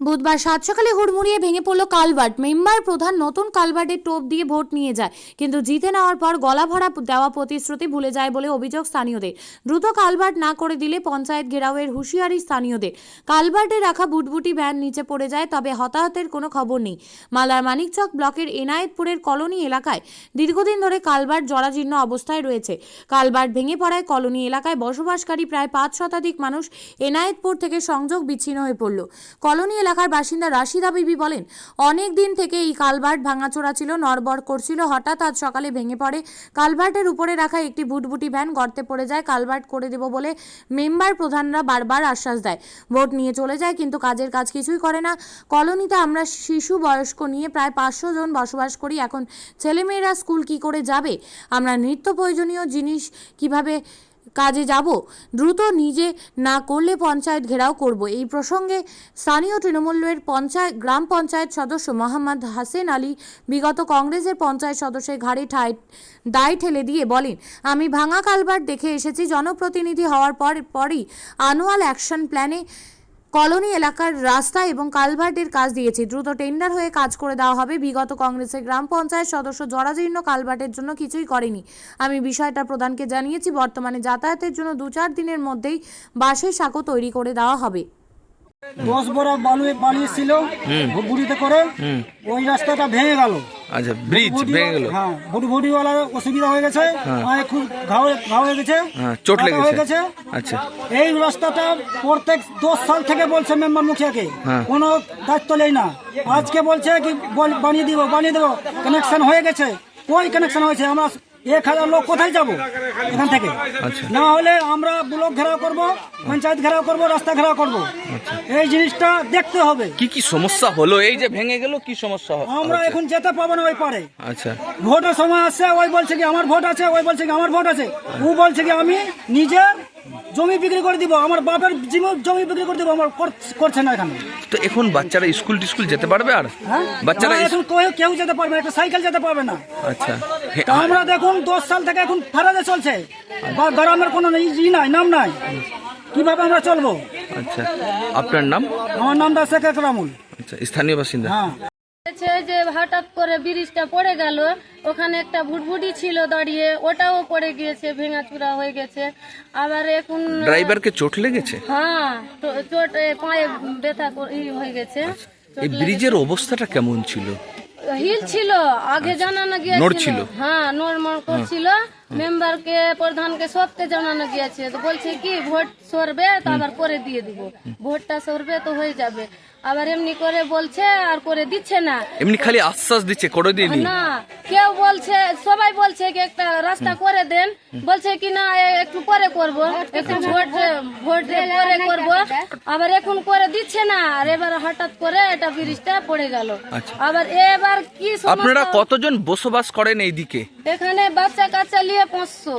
বুধবার সাত সকালে হুড়মুড়িয়ে ভেঙে পড়ল কালভার্ট। মেম্বার প্রধান নতুন কালভার্টের টোপ দিয়ে ভোট নিয়ে যায়, কিন্তু জিতে নেওয়ার পর গলা ভরা দেওয়া প্রতিশ্রুতি ভুলে যায় বলে অভিযোগ স্থানীয়দের। দ্রুত কালভার্ট না করে দিলে পঞ্চায়েত ঘেরাওয়ের হুঁশিয়ারি স্থানীয়দের। কালভার্টে রাখা বুটবুটি ভ্যান নিচে পড়ে যায়, তবে হতাহতের কোনো খবর নেই। মালদার মানিকচক ব্লকের এনায়েতপুরের কলোনি এলাকায় দীর্ঘদিন ধরে কালভার্ট জরাজীর্ণ অবস্থায় রয়েছে। কালভার্ট ভেঙে পড়ায় কলোনি এলাকায় বসবাসকারী প্রায় 5 শতাধিক মানুষ এনায়েতপুর থেকে সংযোগ বিচ্ছিন্ন হয়ে পড়ল। কলোনি এলাকার বাসিন্দা রাশিদা বিবি বলেন, অনেক দিন থেকে এই কালভার্ট ভাঙাচোরা ছিল, নড়বড় করছিল। হঠাৎ আজ সকালে ভেঙে পড়ে। কালভার্টের উপরে রাখা একটি ভুটভুটি ভ্যান গর্তে পড়ে যায়। কালভার্ট করে দেব বলে মেম্বার প্রধানরা বারবার আশ্বাস দেয়, ভোট নিয়ে চলে যায়, কিন্তু কাজের কাজ কিছুই করে না। কলোনিতে আমরা শিশু বয়স্ক নিয়ে প্রায় 500 জন বসবাস করি। এখন ছেলেমেয়েরা স্কুল কি করে যাবে? আমরা নিত্য প্রয়োজনীয় জিনিস কিভাবে কাজে যাব? দ্রুত নিজে না করলে পঞ্চায়েত ঘেরাও করব। এই প্রসঙ্গে স্থানীয় তৃণমূলের গ্রাম পঞ্চায়েত সদস্য মোহাম্মদ হাসেন আলী বিগত কংগ্রেসের পঞ্চায়েত সদস্যের ঘাড়ে দায় ঠেলে দিয়ে বলেন, আমি ভাঙা কালভার্ট দেখে এসেছি। জনপ্রতিনিধি হওয়ার পরই অ্যানুয়াল অ্যাকশন প্ল্যানে কলোনি এলাকার রাস্তা এবং কালভার্টের কাজ দিয়েছি। দ্রুত টেন্ডার হয়ে কাজ করে দেওয়া হবে। বিগত কংগ্রেসের গ্রাম পঞ্চায়েত সদস্য জরাজীর্ণ কালভার্টের জন্য কিছুই করেনি। আমি বিষয়টা প্রধানকে জানিয়েছি। বর্তমানে যাতায়াতের জন্য 2-4 দিনের মধ্যেই বাসের সাঁকো তৈরি করে দেওয়া হবে। 10 বড় বালি ছিল ভুটভুটিতে করে, ওই রাস্তাটা ভেঙে গেল। আচ্ছা, ব্রিজ ভেঙে গেল। হ্যাঁ, ভুটভুটিওয়ালার অসুবিধা হয়ে গেছে, খুব ঘাও হয়ে গেছে, চোট হয়ে লেগেছে। গেছে। আচ্ছা, এই রাস্তাটা প্রত্যেক 10 সাল থেকে বলছে মেম্বার মুখিয়াকে, কোনো দায়িত্ব নেই না। আজকে বলছে কি বানিয়ে দিব, কানেকশন হয়ে গেছে। কই কানেকশন হয়েছে? আমরা 1000 লোক কোথায় যাব এখান থেকে? না হলে আমরা ব্লক ঘেরাও করব, পঞ্চায়েত ঘেরাও করব, রাস্তা ঘেরাও করব। এই জিনিসটা দেখতে হবে। কি কি সমস্যা হলো? এই যে ভেঙে গেল, কি সমস্যা আমরা এখন যেতে পাবো না ওই পারে। আচ্ছা, ভোটের সময় আসছে, ওই বলছে কি আমার ভোট আছে, ওই বলছে কি আমার ভোট আছে। ও বলছে কি আমি নিজের জমি বিক্রি করে দিব, আমার বাপের জমি বিক্রি করে দিব। আমার করছে না এখানে। তো এখন বাচ্চারা স্কুল যেতে পারবে? আর বাচ্চারা এখন কেউ যেতে পারবে না, একটা সাইকেল যেতে পারবে না। আচ্ছা, তা আমরা দেখুন 10 সাল থেকে এখন ফেরাজে চলছে, বা গ্রামের কোনো নাই, নাম নাই। কিভাবে আমরা চলবো? আচ্ছা, আপনার নাম? আমার নামটা শেখ আকরামুল। আচ্ছা, স্থানীয় বাসিন্দা। হ্যাঁ, যে হঠাৎ করে ব্রিজটা পড়ে গেল, ওখানে একটা ভুটভুটি ছিল দাঁড়িয়ে, ওটাও পড়ে গিয়েছে, ভেঙাচুরা হয়ে গেছে। আবার এখন ড্রাইভারকে চোট লেগেছে? হ্যাঁ, চোট পায়ে ব্যথা হয়ে গেছে। এই ব্রিজের অবস্থাটা কেমন ছিল? হিল ছিল, আগে জানানো গিয়েছিল। হ্যাঁ, নরমাল করছিল। মেম্বারকে প্রধানকে সবকে জানানো গিয়েছে, তো বলছে কি ভোট সরবে তো আবার করে দিয়ে দিব, ভোটটা সরবে তো হয়ে যাবে। আবার এমনি করে বলছে আর করে দিচ্ছে না। এমনি খালি আশ্বাস দিচ্ছে, করে দিইনি না, কেউ বলছে, সবাই বলছে কি একটা রাস্তা করে দেন, বলছে কি না একটু পরে করব, একটু ভোট পরে করব। আবার এখন করে দিচ্ছে না। আর এবার হঠাৎ করে এটা ব্রিজটা পড়ে গেল। আবার এবার কি আপনারা কতজন বসবাস করেন এইদিকে? এখানে বাচ্চা কাচ্চা নিয়ে 500।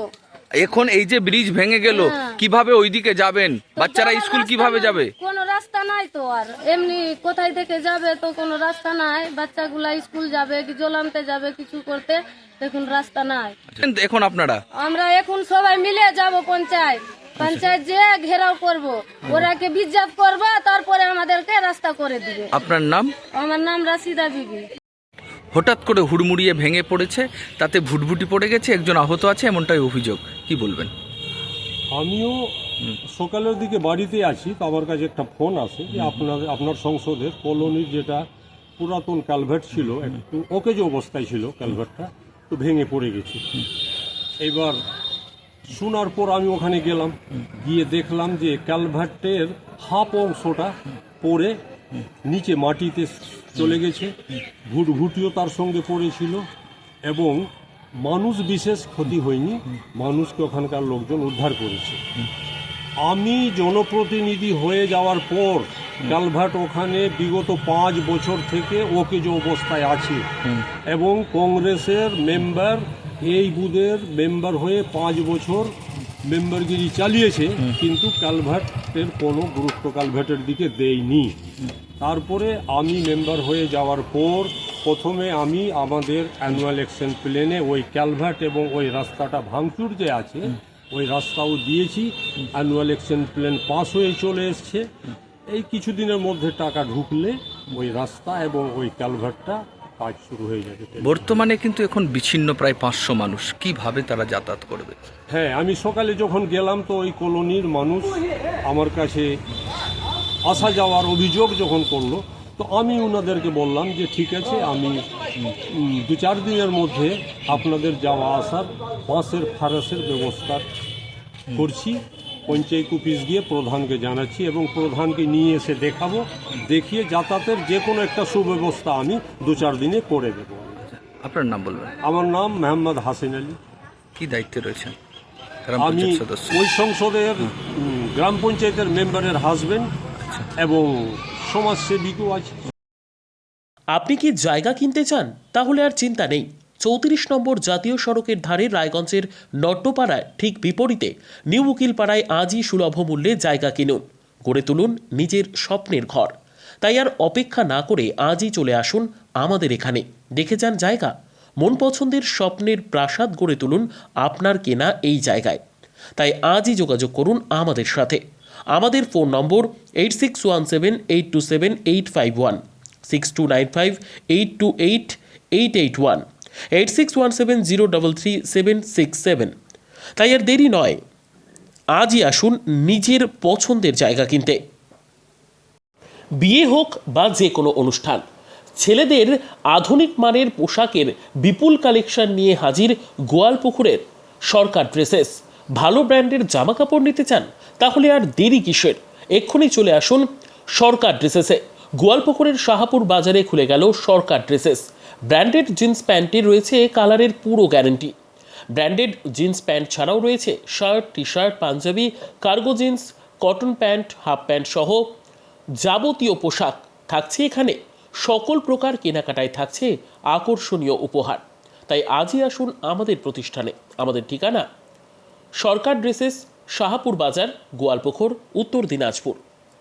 এখন এই যে ব্রিজ ভেঙে গেল, কিভাবে ওইদিকে যাবেন? বাচ্চারা স্কুল কিভাবে যাবে? কোনো রাস্তা নাই তো। আর এমনি কোথায় থেকে যাবে? তো কোনো রাস্তা নাই। বাচ্চাগুলা স্কুল যাবে, কি জল আনতে যাবে, কিছু করতে, এখন রাস্তা নাই। এখন আমরা এখন সবাই মিলে যাব পঞ্চায়েত যে ঘেরাও করব, ওরাকে বিজ্ঞাপ করব, তারপরে আমাদেরকে রাস্তা করে দিবে। আপনার নাম? আমার নাম রাশিদা বিবি। হঠাৎ করে হুড়মুড়িয়ে ভেঙে পড়েছে, তাতে ভুটভুটি পড়ে গেছে, একজন আহত আছে, এমনটাই অভিযোগ। কি বলবেন? আমিও সকালের দিকে বাড়িতে আছি, তো আমার কাছে একটা ফোন আসে যে আপনার সংসদের কলোনির যেটা পুরাতন কালভার্ট ছিল, একটু অকেজো অবস্থায় ছিল কালভার্টটা, তো ভেঙে পড়ে গেছে। এবার শোনার পর আমি ওখানে গেলাম, গিয়ে দেখলাম যে কালভার্টের হাফ অংশটা পড়ে নিচে মাটিতে চলে গেছে, ভুটভুটিও তার সঙ্গে পড়েছিল, এবং মানুষ বিশেষ ক্ষতি হয়নি, মানুষকে ওখানকার লোকজন উদ্ধার করেছে। আমি জনপ্রতিনিধি হয়ে যাওয়ার পর কালভার্ট ওখানে বিগত 5 বছর থেকে অকেজো অবস্থায় আছে, এবং কংগ্রেসের মেম্বার এই বুথের মেম্বার হয়ে 5 বছর মেম্বারগিরি চালিয়েছে, কিন্তু কালভার্টের কোনো গুরুত্ব কালভার্টের দিকে দেয়নি। তারপরে আমি মেম্বার হয়ে যাওয়ার পর প্রথমে আমি আমাদের অ্যানুয়াল অ্যাকশন প্ল্যানে ওই কালভার্ট এবং ওই রাস্তাটা ভাঙচুর যে আছে ওই রাস্তাও দিয়েছি। অ্যানুয়াল অ্যাকশন প্ল্যান পাস হয়ে চলে এসছে, এই কিছুদিনের মধ্যে টাকা ঢুকলে ওই রাস্তা এবং ওই ক্যালভার্টটা কাজ শুরু হয়ে যাবে। বর্তমানে কিন্তু এখন বিচ্ছিন্ন প্রায় 500 মানুষ, কিভাবে তারা যাতায়াত করবে? হ্যাঁ, আমি সকালে যখন গেলাম তো ওই কলোনির মানুষ আমার কাছে আসা যাওয়ার অভিযোগ যখন করলো, তো আমি ওনাদেরকে বললাম যে ঠিক আছে, আমি 2-4 দিনের মধ্যে আপনাদের যাওয়া আসার বাসের ফারাসের ব্যবস্থা করছি। পঞ্চায়েত অফিস গিয়ে প্রধানকে জানাচ্ছি এবং প্রধানকে নিয়ে এসে দেখাবো, দেখিয়ে যাতায়াতের যে কোনো একটা সুব্যবস্থা আমি 2-4 দিনে করে দেবো। আপনার নাম বলবেন? আমার নাম মোহাম্মদ হাসিন আলী। কি দায়িত্বে রয়েছেন? গ্রাম আমি পঞ্চায়েত সদস্য। ওই সংসদের গ্রাম পঞ্চায়েতের মেম্বারের হাজবেন্ড এবং সমাজসেবিকও আছে। আপনি কি জায়গা কিনতে চান? তাহলে আর চিন্তা নেই। 34 নম্বর জাতীয় সড়কের ধারে রায়গঞ্জের নট্টপাড়ায় ঠিক বিপরীতে নিউ উকিলপাড়ায় আজই সুলভ মূল্যে জায়গা কিনুন, গড়ে তুলুন নিজের স্বপ্নের ঘর। তাই আর অপেক্ষা না করে আজই চলে আসুন আমাদের এখানে, দেখে যান জায়গা। মন পছন্দের স্বপ্নের প্রাসাদ গড়ে তুলুন আপনার কেনা এই জায়গায়। তাই আজই যোগাযোগ করুন আমাদের সাথে। আমাদের ফোন নম্বর 8617827851, 6295828881, 8617033767। তাই আর দেরি নয়, আজই আসুন নিজের পছন্দের জায়গা কিনতে। বিয়ে হোক বা যে কোনো অনুষ্ঠান, ছেলেদের আধুনিক মানের পোশাকের বিপুল কালেকশন নিয়ে হাজির গোয়ালপুকুরের সরকার ড্রেসেস। ভালো ব্র্যান্ডের জামা কাপড় নিতে চান? তাহলে আর দেরি কিসের? এক্ষুনি চলে আসুন সরকার ড্রেসেসে। গোয়ালপুকুরের শাহাপুর বাজারে খুলে গেল সরকার ড্রেসেস। ব্র্যান্ডেড জিন্স প্যান্টে রয়েছে কালারের পুরো গ্যারান্টি। ব্র্যান্ডেড জিন্স প্যান্ট ছাড়াও রয়েছে shirt, T shirt, panjabi, cargo jeans, cotton pant, half pant সহ যাবতীয় পোশাক থাকছে এখানে। সকল প্রকার কেনাকাটায় থাকছে আকর্ষণীয় উপহার। তাই আজই আসুন আমাদের প্রতিষ্ঠানে। আমাদের ঠিকানা সরকার ড্রেসেস, শাহাপুর বাজার, গোয়ালপুকুর, উত্তর দিনাজপুর।